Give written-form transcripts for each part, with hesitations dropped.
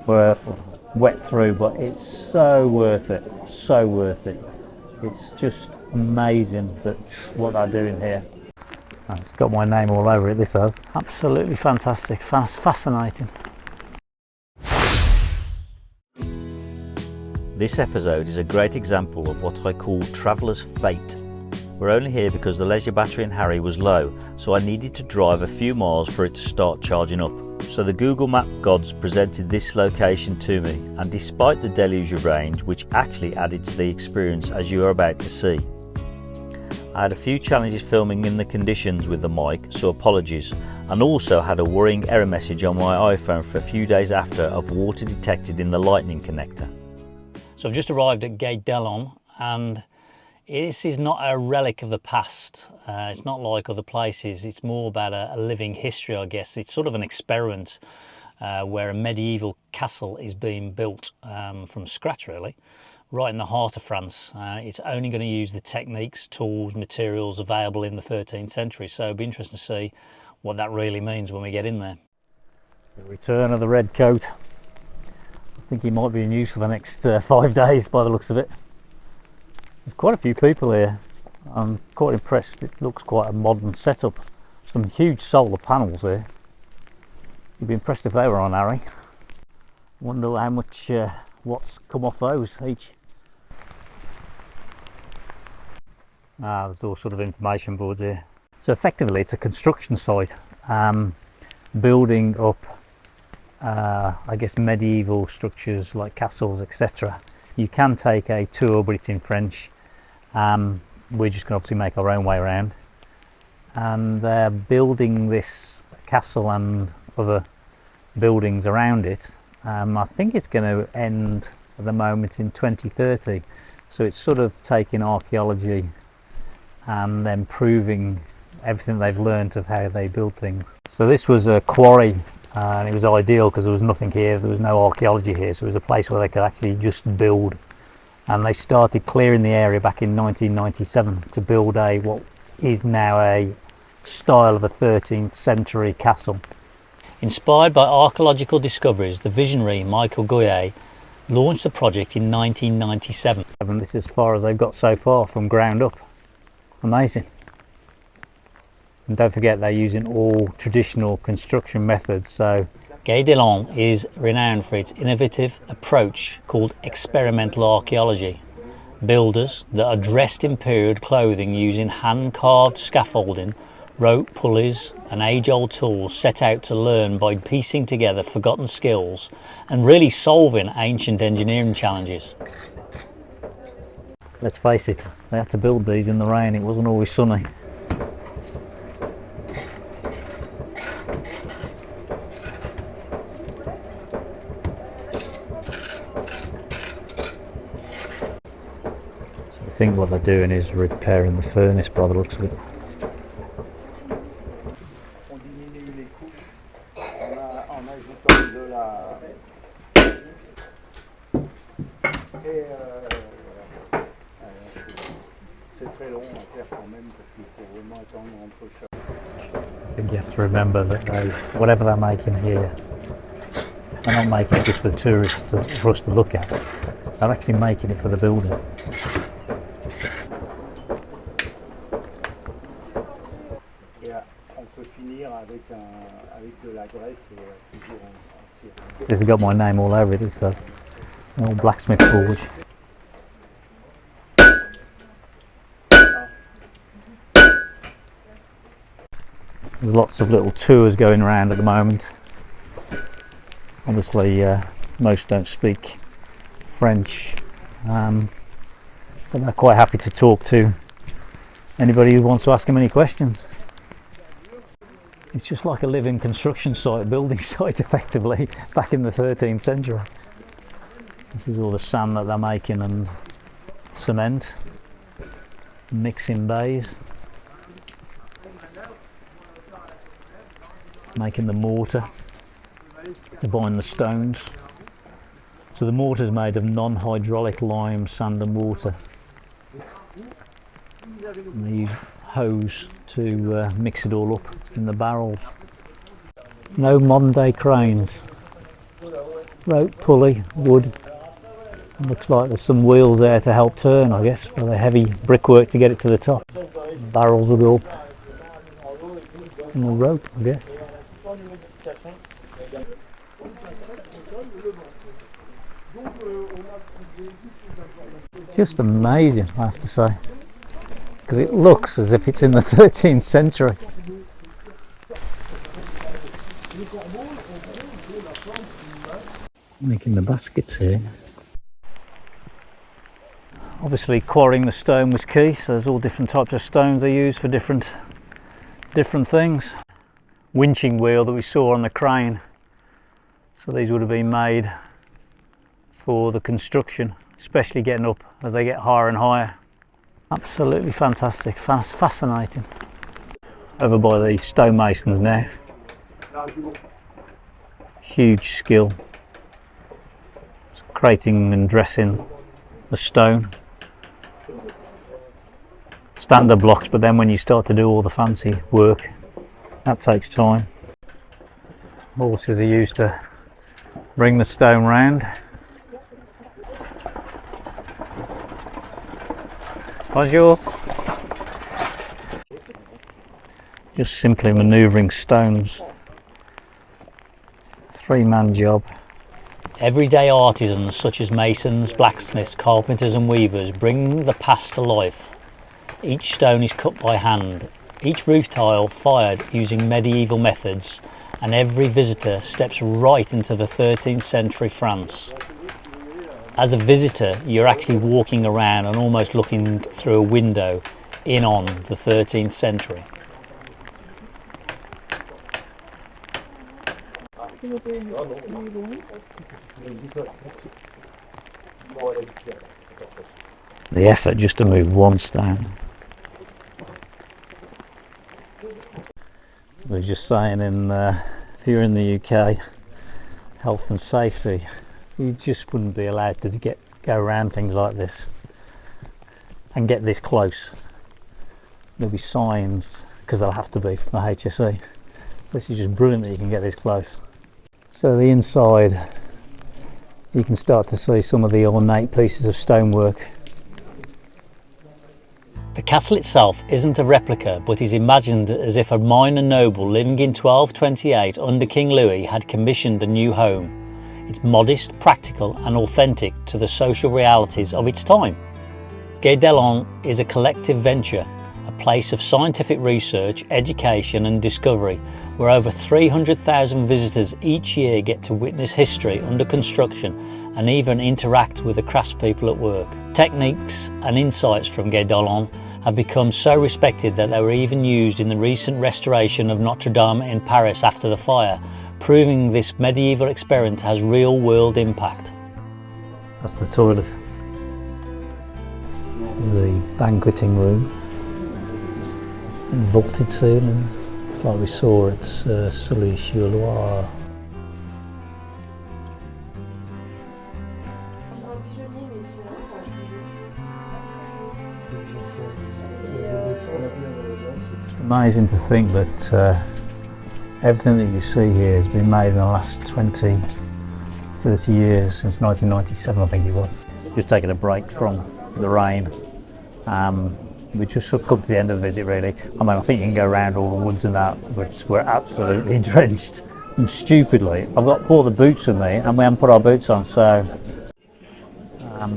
we're wet through, but it's so worth it, so worth it. It's just amazing that's what they're doing here. It's got my name all over it, this has. Absolutely fantastic, fascinating. This episode is a great example of what I call traveller's fate. We're only here because the leisure battery in Harry was low, so I needed to drive a few miles for it to start charging up. So the Google Map gods presented this location to me, and despite the deluge of range, which actually added to the experience as you are about to see. I had a few challenges filming in the conditions with the mic, so apologies, and also had a worrying error message on my iPhone for a few days after of water detected in the lightning connector. So I've just arrived at Guédelon, and this is not a relic of the past. It's not like other places. It's more about a living history, I guess. It's sort of an experiment where a medieval castle is being built from scratch, really, right in the heart of France. It's only going to use the techniques, tools, materials available in the 13th century. So it'll be interesting to see what that really means when we get in there. The return of the red coat. I think he might be in use for the next 5 days by the looks of it. There's quite a few people here. I'm quite impressed. It looks quite a modern setup. Some huge solar panels here. You'd be impressed if they were on, Harry. Wonder how much what's come off those each. There's all sort of information boards here. So effectively it's a construction site, building up I guess medieval structures like castles, etc. You can take a tour, but it's in French. We're just going to obviously make our own way around, and they're building this castle and other buildings around it. I think it's going to end at the moment in 2030, so it's sort of taking archaeology and then proving everything they've learned of how they build things. So this was a quarry, and it was ideal because there was nothing here, there was no archaeology here, so it was a place where they could actually just build. And they started clearing the area back in 1997 to build what is now a style of a 13th century castle. Inspired by archaeological discoveries, the visionary Michael Goyer launched the project in 1997. And this is as far as they've got so far from ground up. Amazing. And don't forget they're using all traditional construction methods. So Guédelon is renowned for its innovative approach called experimental archaeology. Builders that are dressed in period clothing using hand-carved scaffolding, rope pulleys and age-old tools set out to learn by piecing together forgotten skills and really solving ancient engineering challenges. Let's face it, they had to build these in the rain, it wasn't always sunny. I think what they're doing is repairing the furnace by the looks of it. I think you have to remember that whatever they're making here, they're not making it just for tourists for us to look at. They're actually making it for the builder. This has got my name all over it, it says. An old blacksmith forge. There's lots of little tours going around at the moment. Obviously most don't speak French, but they're quite happy to talk to anybody who wants to ask them any questions. It's just like a living construction site, building site effectively, back in the 13th century. This is all the sand that they're making and cement, mixing bays, making the mortar to bind the stones. So the mortar is made of non-hydraulic lime, sand and water. And they use hose to mix it all up in the barrels. No modern day cranes. Look rope pulley, wood. Looks like there's some wheels there to help turn, I guess, for the heavy brickwork to get it to the top. Barrels will go up. And the rope, I guess. Just amazing, I have to say, because it looks as if it's in the 13th century. Making the baskets here. Obviously quarrying the stone was key, so there's all different types of stones they use for different things. Winching wheel that we saw on the crane, so these would have been made for the construction, especially getting up as they get higher and higher. Absolutely fantastic, fascinating. Over by the stonemasons now. Huge skill. Crating and dressing the stone. Standard blocks, but then when you start to do all the fancy work, that takes time. Horses are used to bring the stone round. Bonjour. Just simply manoeuvring stones. 3-man job. Everyday artisans such as masons, blacksmiths, carpenters and weavers bring the past to life. Each stone is cut by hand, each roof tile fired using medieval methods, and every visitor steps right into the 13th century France. As a visitor, you're actually walking around and almost looking through a window in on the 13th century. The effort just to move one stone. We were just saying, if you're in the UK, health and safety, you just wouldn't be allowed to go around things like this and get this close. There'll be signs, because they'll have to be from the HSE. This is just brilliant that you can get this close. So the inside, you can start to see some of the ornate pieces of stonework. The castle itself isn't a replica, but is imagined as if a minor noble living in 1228 under King Louis had commissioned a new home. It's modest, practical and authentic to the social realities of its time. Guédelon is a collective venture, a place of scientific research, education and discovery, where over 300,000 visitors each year get to witness history under construction and even interact with the craftspeople at work. Techniques and insights from Guédelon have become so respected that they were even used in the recent restoration of Notre Dame in Paris after the fire, proving this medieval experiment has real-world impact. That's the toilet. This is the banqueting room. And vaulted ceilings, like we saw at Sully-sur-Loire. It's amazing to think that everything that you see here has been made in the last 20, 30 years, since 1997 I think it was. Just taking a break from the rain. We just sort of come to the end of the visit really. I mean, I think you can go around all the woods and that, but we're absolutely drenched. And stupidly, I've got all the boots with me and we haven't put our boots on, so I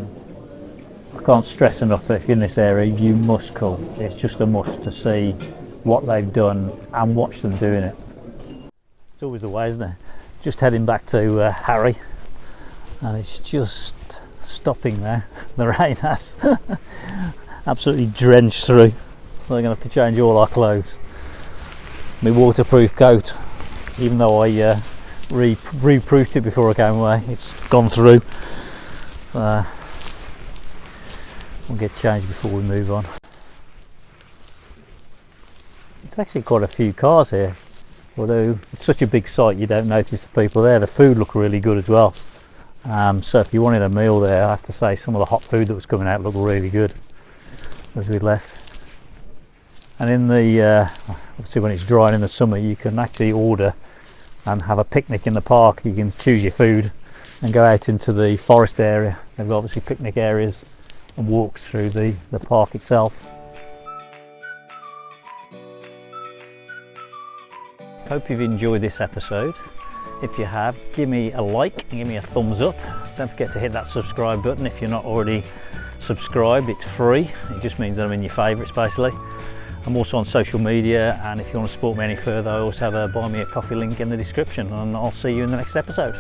can't stress enough that if you're in this area, you must come. It's just a must to see what they've done and watch them doing it. It's always the way, isn't it? Just heading back to Harry, and it's just stopping there. The rain has. Absolutely drenched through, so I'm going to have to change all our clothes. My waterproof coat, even though I re-proofed it before I came away, it's gone through, so we'll get changed before we move on. It's actually quite a few cars here, although it's such a big site you don't notice the people there. The food looked really good as well, so if you wanted a meal there, I have to say some of the hot food that was coming out looked really good as we left. And in the obviously when it's dry in the summer, you can actually order and have a picnic in the park. You can choose your food and go out into the forest area. They've got obviously picnic areas and walks through the park itself. Hope you've enjoyed this episode. If you have, give me a like and give me a thumbs up. Don't forget to hit that subscribe button if you're not already subscribed. It's free. It just means that I'm in your favourites basically. I'm also on social media, and if you want to support me any further, I also have a buy me a coffee link in the description, and I'll see you in the next episode.